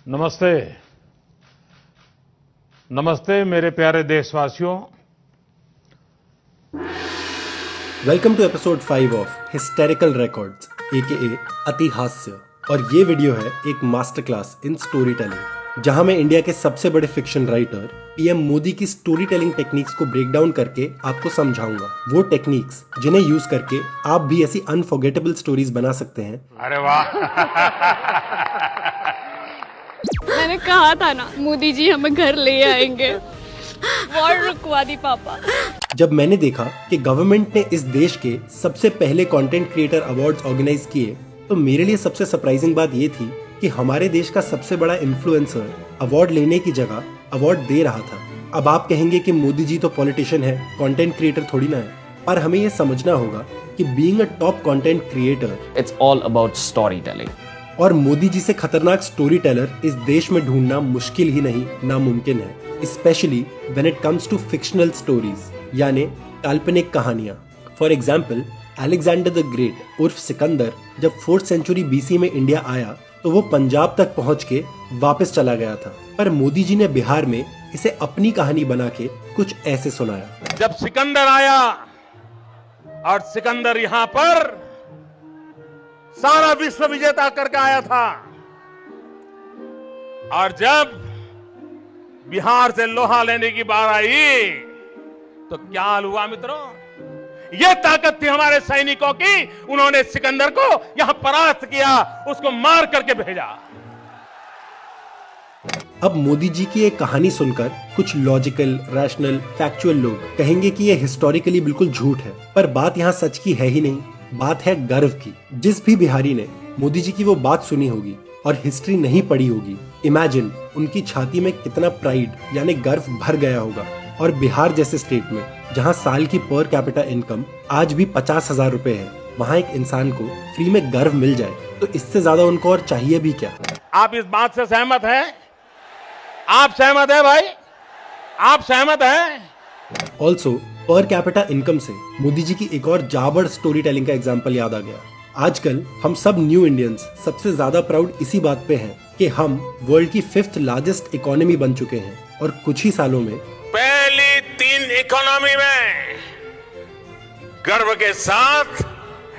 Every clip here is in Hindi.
नमस्ते। नमस्ते मेरे प्यारे देशवासियों। Welcome to episode 5 of hysterical records AKA अति हास्य। और ये वीडियो है एक master class in story telling, जहां मैं इंडिया के सबसे बड़े फिक्शन राइटर PM मोदी की स्टोरी टेलिंग टेक्निक्स को ब्रेक डाउन करके आपको समझाऊंगा। वो टेक्निक्स जिन्हें यूज करके आप भी ऐसी अनफॉरगेटेबल स्टोरीज बना सकते हैं। अरे वाह। मैंने कहा था ना, मोदी जी हमें घर ले आएंगे। वॉर रुकवा दी पापा। जब मैंने देखा कि गवर्नमेंट ने इस देश के सबसे पहले कंटेंट क्रिएटर अवार्ड्स ऑर्गेनाइज किए, तो मेरे लिए सबसे सरप्राइजिंग बात ये थी कि हमारे देश का सबसे बड़ा इन्फ्लुएंसर अवार्ड लेने की जगह अवार्ड दे रहा था। अब आप कहेंगे कि मोदी जी तो पॉलिटिशियन है, कंटेंट क्रिएटर थोड़ी ना है, पर हमें ये समझना होगा कि being a top content creator, it's all about story telling. और मोदी जी से खतरनाक स्टोरी टेलर इस देश में ढूंढना मुश्किल ही नहीं, नामुमकिन है। Specially when it comes to fictional stories, यानी काल्पनिक कहानियां। For example, Alexander the Great उर्फ सिकंदर जब 4th सेंचुरी BC में इंडिया आया तो वो पंजाब तक पहुंच के वापस चला गया था, पर मोदी जी ने बिहार में इसे अपनी कहानी बना के कुछ ऐसे सुनाया। जब सिकंदर आया और सिकंदर यहाँ पर सारा विश्व विजेता करके आया था, और जब बिहार से लोहा लेने की बार आई तो क्या हाल हुआ मित्रों? यह ताकत थी हमारे सैनिकों की। उन्होंने सिकंदर को यहां परास्त किया, उसको मार करके भेजा। अब मोदी जी की एक कहानी सुनकर कुछ लॉजिकल, रैशनल, फैक्चुअल लोग कहेंगे कि ये हिस्टोरिकली बिल्कुल झूठ है, पर बात यहाँ सच की है ही नहीं, बात है गर्व की। जिस भी बिहारी ने मोदी जी की वो बात सुनी होगी और हिस्ट्री नहीं पढ़ी होगी, इमेजिन उनकी छाती में कितना प्राइड यानी गर्व भर गया होगा। और बिहार जैसे स्टेट में जहां साल की पर कैपिटा इनकम आज भी 50,000 रुपए है, वहां एक इंसान को फ्री में गर्व मिल जाए तो इससे ज्यादा उनको और चाहिए भी क्या? आप इस बात से सहमत हैं? आप सहमत हैं भाई? आप सहमत हैं? ऑल्सो पर कैपिटा इनकम से मोदी जी की एक और जाबड़ स्टोरी टेलिंग का एग्जाम्पल याद आ गया। आजकल हम सब न्यू इंडियंस सबसे ज्यादा प्राउड इसी बात पे हैं कि हम वर्ल्ड की 5th लार्जेस्ट इकोनॉमी बन चुके हैं, और कुछ ही सालों में पहली 3 इकोनॉमी में गर्व के साथ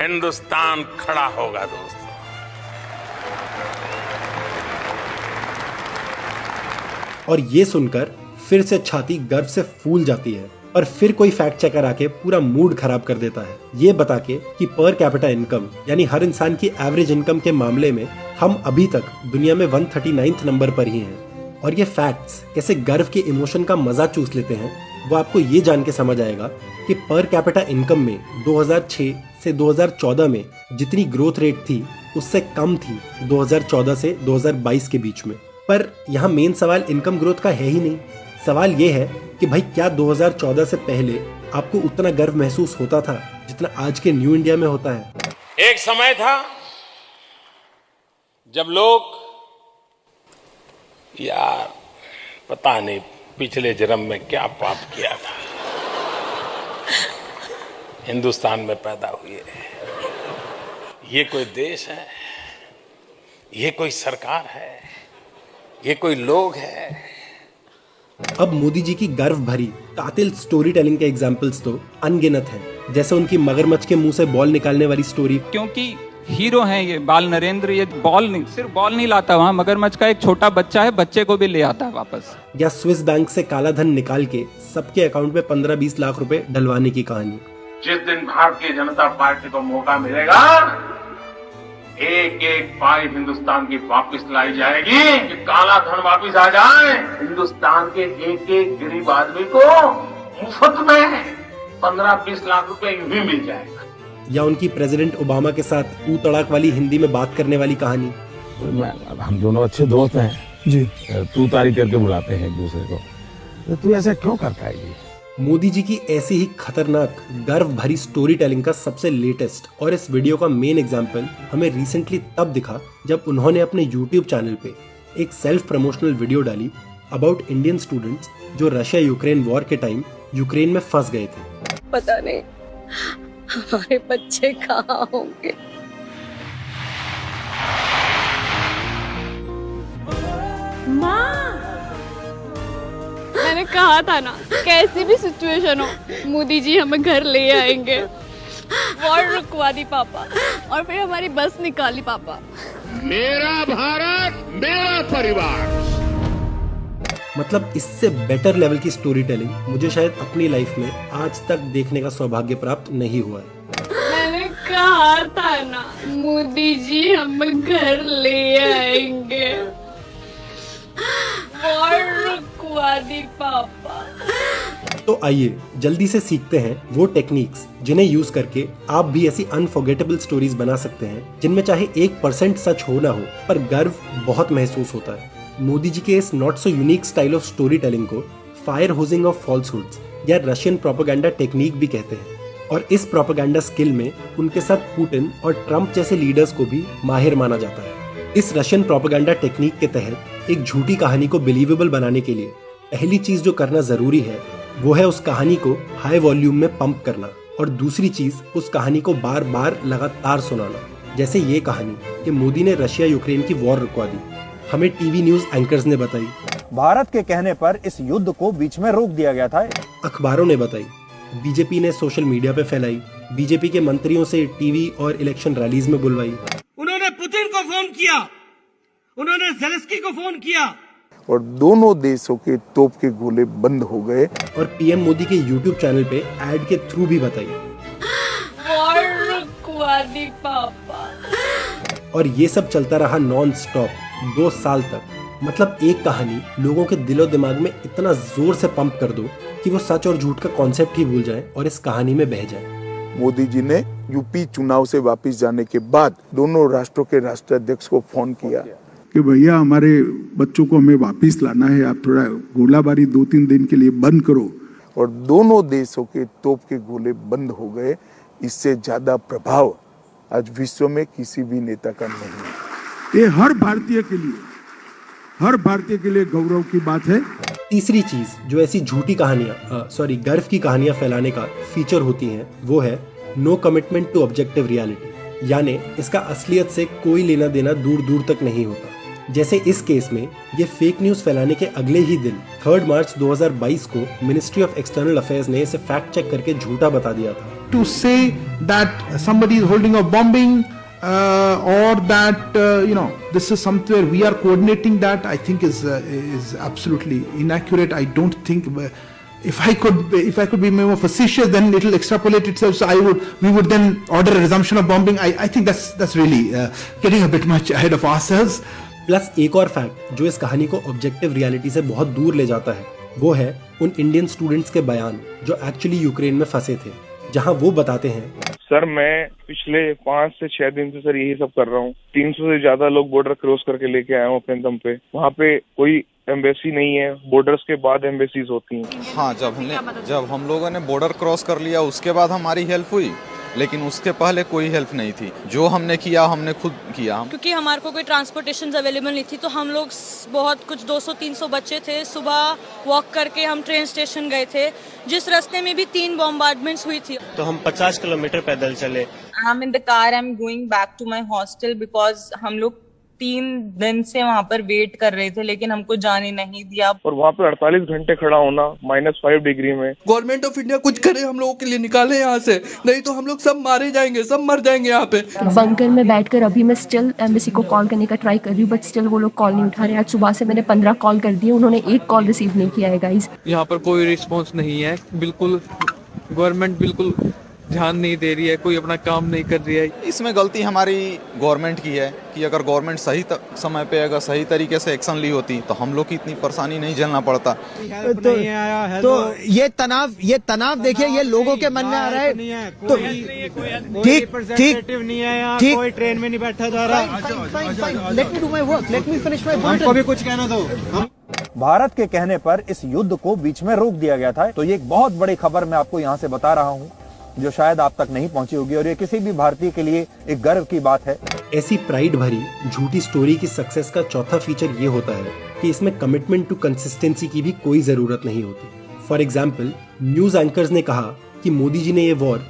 हिंदुस्तान खड़ा होगा दोस्तों। और ये सुनकर फिर से छाती गर्व से फूल जाती है, और फिर कोई फैक्ट चेकर आके पूरा मूड खराब कर देता है, ये बता के कि पर कैपिटा इनकम यानी हर इंसान की एवरेज इनकम के मामले में हम अभी तक दुनिया में 139th नंबर पर ही हैं। और ये फैक्ट्स कैसे गर्व के इमोशन का मजा चूस लेते हैं, वो आपको ये जान के समझ आएगा कि पर कैपिटा इनकम में 2006 से 2014 में जितनी ग्रोथ रेट थी उससे कम थी 2014 से 2022 के बीच में। पर यहाँ मेन सवाल इनकम ग्रोथ का है ही नहीं। सवाल ये है कि भाई क्या 2014 से पहले आपको उतना गर्व महसूस होता था जितना आज के न्यू इंडिया में होता है? एक समय था जब लोग, यार पता नहीं पिछले जन्म में क्या पाप किया था, हिंदुस्तान में पैदा हुए। ये कोई देश है? ये कोई सरकार है? ये कोई लोग है? अब मोदी जी की गर्व भरी कातिल स्टोरी टेलिंग के एग्जाम्पल्स तो अनगिनत हैं, जैसे उनकी मगरमच्छ के मुंह से बॉल निकालने वाली स्टोरी। क्योंकि हीरो हैं ये बाल नरेंद्र, ये बॉल नहीं, सिर्फ बॉल नहीं लाता, वहाँ मगरमच्छ का एक छोटा बच्चा है, बच्चे को भी ले आता है वापस। या स्विस बैंक से काला धन निकाल के सबके अकाउंट में 15-20 लाख रुपए डलवाने की कहानी। जिस दिन भारतीय जनता पार्टी को मौका मिलेगा, एक एक पाई हिंदुस्तान की वापस लाई जाएगी कि काला धन वापस आ जाए। हिंदुस्तान के एक एक गरीब आदमी को मुफ्त में 15-20 लाख रुपए यूं ही मिल जाएगा। या उनकी प्रेसिडेंट ओबामा के साथ तू तड़ाक वाली हिंदी में बात करने वाली कहानी। हम दोनों अच्छे दोस्त हैं जी, तू तारीख करके बुलाते हैं एक दूसरे को, तो तू ऐसा क्यों करता है जी? मोदी जी की ऐसी ही खतरनाक गर्व भरी स्टोरी टेलिंग का सबसे लेटेस्ट और इस वीडियो का मेन एग्जाम्पल हमें रिसेंटली तब दिखा जब उन्होंने अपने YouTube चैनल पे एक सेल्फ प्रमोशनल वीडियो डाली अबाउट इंडियन स्टूडेंट्स जो रशिया यूक्रेन वॉर के टाइम यूक्रेन में फंस गए थे। पता नहीं हमारे बच्चे कहाँ होंगे। मैंने कहा था ना, कैसी भी सिचुएशन हो मोदी जी हमें घर ले आएंगे। वॉर रुकवा दी पापा, और फिर हमारी बस निकाली पापा। मेरा भारत मेरा परिवार। मतलब इससे बेटर लेवल की स्टोरी टेलिंग मुझे शायद अपनी लाइफ में आज तक देखने का सौभाग्य प्राप्त नहीं हुआ है। मैंने कहा था ना, मोदी जी हमें घर ले आएंगे। वॉर रुकवा दी पापा। तो आइए जल्दी से सीखते हैं वो टेक्निक्स जिन्हें यूज करके आप भी ऐसी अनफॉरगेटेबल स्टोरीज बना सकते हैं जिनमें चाहे 1% सच हो ना हो पर गर्व बहुत महसूस होता है। मोदी जी के इस not so unique style of story telling को फायर होजिंग ऑफ फॉल्सहुड्स या रशियन प्रोपेगेंडा टेक्निक भी कहते हैं, और इस प्रोपेगेंडा स्किल में उनके साथ पुतिन और ट्रंप जैसे लीडर्स को भी माहिर माना जाता है। इस रशियन प्रोपेगेंडा टेक्निक के तहत एक झूठी कहानी को बिलीवेबल बनाने के लिए पहली चीज जो करना जरूरी है वो है उस कहानी को हाई वॉल्यूम में पंप करना, और दूसरी चीज उस कहानी को बार बार लगातार सुनाना। जैसे ये कहानी कि मोदी ने रशिया यूक्रेन की वॉर रुकवा दी, हमें टीवी न्यूज एंकर्स ने बताई। भारत के कहने पर इस युद्ध को बीच में रोक दिया गया था। अखबारों ने बताई, बीजेपी ने सोशल मीडिया पे फैलाई, बीजेपी के मंत्रियों से टीवी और इलेक्शन रैलीज में बुलवाई। उन्होंने पुतिन को फोन किया, उन्होंने ज़ेलेंस्की को फोन किया, और दोनों देशों के तोप के गोले बंद हो गए। और पीएम मोदी के यूट्यूब चैनल पे एड के थ्रू भी बताई। वॉर रुकवा दी पापा। और ये सब चलता रहा नॉन स्टॉप 2 साल तक। मतलब एक कहानी लोगों के दिलो दिमाग में इतना जोर से पंप कर दो कि वो सच और झूठ का कॉन्सेप्ट ही भूल जाए और इस कहानी में बह जाए। मोदी जी ने यूपी चुनाव से वापस जाने के बाद दोनों राष्ट्रों के राष्ट्राध्यक्ष को फोन किया कि भैया हमारे बच्चों को हमें वापस लाना है, आप थोड़ा गोलाबारी 2-3 दिन के लिए बंद करो। और दोनों देशों के तोप के गोले बंद हो गए। इससे ज्यादा प्रभाव आज विश्व में किसी भी नेता का नहीं है। ये हर भारतीय के लिए गौरव की बात है। तीसरी चीज जो ऐसी झूठी गर्व की कहानियां फैलाने का फीचर होती है वो है no commitment to objective reality, यानी इसका असलियत से कोई लेना देना दूर दूर तक नहीं होता। जैसे इस केस में ये फेक न्यूज फैलाने के अगले ही दिन 3 मार्च 2022 को मिनिस्ट्री ऑफ एक्सटर्नल अफेयर्स ने इसे फैक्ट चेक करके झूठा बता दिया था। To say that somebody is holding a bombing or that this is somewhere we are coordinating that, I think is absolutely inaccurate. I don't think if I could be more facetious, then it will extrapolate itself. So we would then order a resumption of bombing. I think that's really getting a bit much ahead of ourselves. Plus एक और फैक्ट जो इस कहानी को ऑब्जेक्टिव रियलिटी से बहुत दूर ले जाता है वो है उन इंडियन स्टूडेंट्स के बयान जो एक्चुअली यूक्रेन में फंसे थे, जहां वो बताते हैं, सर मैं पिछले 5 से 6 दिन से सर यही सब कर रहा हूँ। 300 से ज्यादा लोग बॉर्डर क्रॉस करके लेके आए हूँ अपने दम पे। वहाँ पे कोई एम्बेसी नहीं है, बॉर्डर्स के बाद एम्बेसीज होती हैं। हाँ, जब हम लोगों ने बॉर्डर क्रॉस कर लिया उसके बाद हमारी हेल्प हुई, लेकिन उसके पहले कोई हेल्प नहीं थी। जो हमने किया हमने खुद किया, क्योंकि हमारे को कोई ट्रांसपोर्टेशन अवेलेबल नहीं थी। तो हम लोग बहुत कुछ 200-300 बच्चे थे, सुबह वॉक करके हम ट्रेन स्टेशन गए थे, जिस रास्ते में भी 3 बॉम्बार्डमेंट्स हुई थी। तो हम 50 किलोमीटर पैदल चले। I am in the car, I am going back to my hostel because हम लोग 3 दिन से वहाँ पर वेट कर रहे थे, लेकिन हमको जाने नहीं दिया। और वहाँ पे 48 घंटे खड़ा होना -5 डिग्री में। गवर्नमेंट ऑफ इंडिया कुछ करे, हम लोगों के लिए निकाले यहाँ से, नहीं तो हम लोग सब मारे जाएंगे, सब मर जाएंगे यहाँ पे। बंकर में बैठकर अभी मैं स्टिल एम्बेसी को कॉल करने का ट्राई कर रही हूँ, बट स्टिल वो लोग कॉल नहीं उठा रहे। आज सुबह से मैंने 15 कॉल कर दिए, उन्होंने 1 कॉल रिसीव नहीं किया है गाइस। यहाँ पर कोई रिस्पॉन्स नहीं है, बिल्कुल गवर्नमेंट बिल्कुल ध्यान नहीं दे रही है, कोई अपना काम नहीं कर रही है। इसमें गलती हमारी गवर्नमेंट की है कि अगर गवर्नमेंट सही समय पे अगर सही तरीके से एक्शन ली होती तो हम लोग की इतनी परेशानी नहीं झेलना पड़ता। तो ये तनाव देखिए, ये लोगों के मन में आ रहा है। तो ठीक कोई ट्रेन में नहीं बैठा जा रहा। Let me do my work, let me finish my work. हमको भी कुछ कहना दो। भारत के कहने पर इस युद्ध को बीच में रोक दिया गया था। तो ये एक बहुत बड़ी खबर मैं आपको यहाँ से बता रहा हूँ जो शायद आप तक नहीं पहुंची होगी, और ये किसी भी भारतीय के लिए एक गर्व की बात है। ऐसी प्राइड भरी झूठी स्टोरी की सक्सेस का चौथा फीचर ये होता है कि इसमें कमिटमेंट टू कंसिस्टेंसी की भी कोई जरूरत नहीं होती। फॉर एग्जाम्पल, न्यूज एंकर्स ने कहा कि मोदी जी ने ये वॉर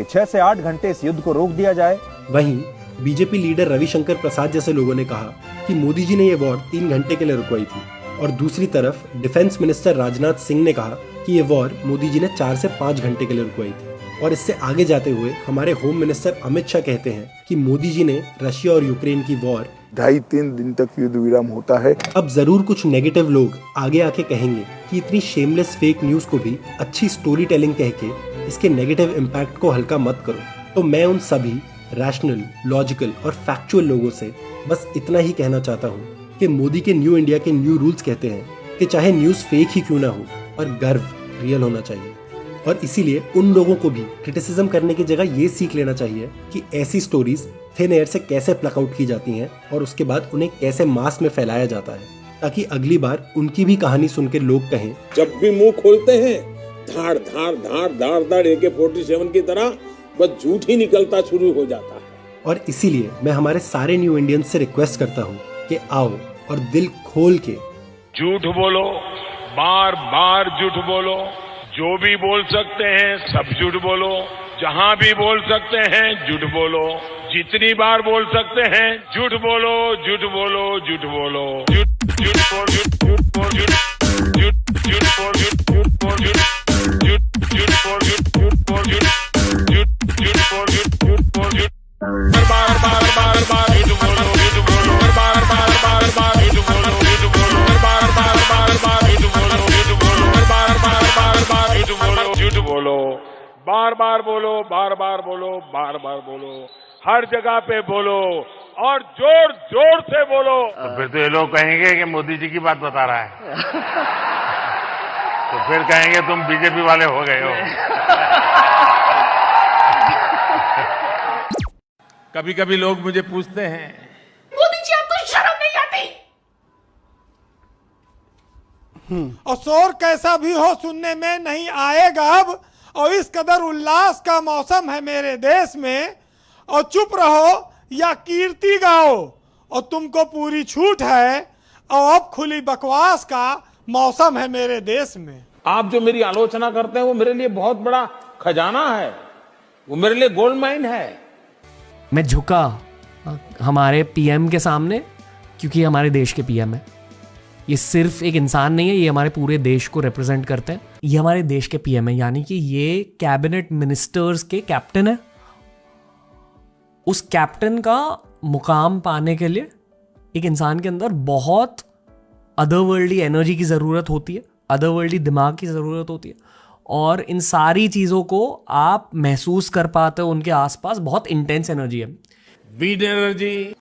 6 से 8 घंटे इस युद्ध को रोक दिया जाए। वहीं बीजेपी लीडर रविशंकर प्रसाद जैसे लोगों ने कहा कि मोदी जी ने ये वॉर 3 घंटे के लिए रुकवाई थी। और दूसरी तरफ डिफेंस मिनिस्टर राजनाथ सिंह ने कहा कि ये वॉर मोदी जी ने 4 से 5 घंटे के लिए रुकवाई थी। और इससे आगे जाते हुए हमारे होम मिनिस्टर अमित शाह कहते हैं कि मोदी जी ने रशिया और यूक्रेन की वॉर 2.5-3 दिन तक युद्ध विराम होता है। अब जरूर कुछ नेगेटिव लोग आगे आके कहेंगे कि इतनी शेमलेस फेक न्यूज को भी अच्छी स्टोरी टेलिंग कह के इसके नेगेटिव इम्पैक्ट को हल्का मत करो। तो मैं उन सभी रैशनल, लॉजिकल और फैक्चुअल लोगों से बस इतना ही कहना चाहता हूँ कि मोदी के न्यू इंडिया के न्यू रूल्स कहते हैं कि चाहे न्यूज फेक ही क्यों ना हो, पर गर्व रियल होना चाहिए। और इसीलिए उन लोगों को भी क्रिटिसिज्म करने की जगह ये सीख लेना चाहिए कि ऐसी स्टोरीज थिन एयर से कैसे प्लक आउट की जाती हैं और उसके बाद उन्हें कैसे मास में फैलाया जाता है, ताकि अगली बार उनकी भी कहानी सुन के लोग कहें, जब भी मुंह खोलते हैं धाड़ धाड़ धाड़ धाड़ धाड़ AK-47 की तरह बस झूठ ही निकलता शुरू हो जाता है। और इसीलिए मैं हमारे सारे न्यू इंडियंस से रिक्वेस्ट करता हूँ कि आओ और दिल खोल के झूठ बोलो, बार बार झूठ बोलो, जो भी बोल सकते हैं सब झूठ बोलो, जहां भी बोल सकते हैं झूठ बोलो, जितनी बार बोल सकते हैं झूठ बोलो, झूठ बोलो, झूठ बोलो, झूठ झूठ बोल, झूठ बोल, झूठ झूठ बोल, झूठ बोल, झूठ झूठ बोल, झूठ बोल, झूठ बोल, झूठ बोल, बार बार बार बार झूठ बोलो, झूठ बोलो, बार बार बार बार झूठ बोलो, झूठ बोलो, बार बार बार बार झूठ बोलो, झूठ बोलो, बार बार बार बार झूठ बोलो, झूठ बोलो, बार बार बोलो, बार बार बोलो, बार बार बोलो, हर जगह पे बोलो और जोर जोर से बोलो। तो फिर तो ये लोग कहेंगे कि मोदी जी की बात बता रहा है तो फिर कहेंगे तुम बीजेपी वाले हो गए हो। कभी कभी लोग मुझे पूछते हैं, मोदी जी आपको शर्म नहीं आती? और शोर कैसा भी हो सुनने में नहीं आएगा अब, और इस कदर उल्लास का मौसम है मेरे देश में, और चुप रहो या कीर्ति गाओ और तुमको पूरी छूट है, और अब खुली बकवास का मौसम है मेरे देश में। आप जो मेरी आलोचना करते हैं वो मेरे लिए बहुत बड़ा खजाना है, वो मेरे लिए गोल्ड माइन है। मैं झुका हमारे पीएम के सामने, क्योंकि हमारे देश के पीएम है। ये सिर्फ एक इंसान नहीं है, ये हमारे पूरे देश को रिप्रेजेंट करते हैं। ये हमारे देश के पीएम है, यानी कि ये कैबिनेट मिनिस्टर्स के कैप्टन है। उस कैप्टन का मुकाम पाने के लिए एक इंसान के अंदर बहुत अदरवर्ल्डली एनर्जी की ज़रूरत होती है, अदरवर्ल्डली दिमाग की ज़रूरत होती है, और इन सारी चीज़ों को आप महसूस कर पाते हो उनके आसपास। बहुत इंटेंस एनर्जी है, विंड एनर्जी,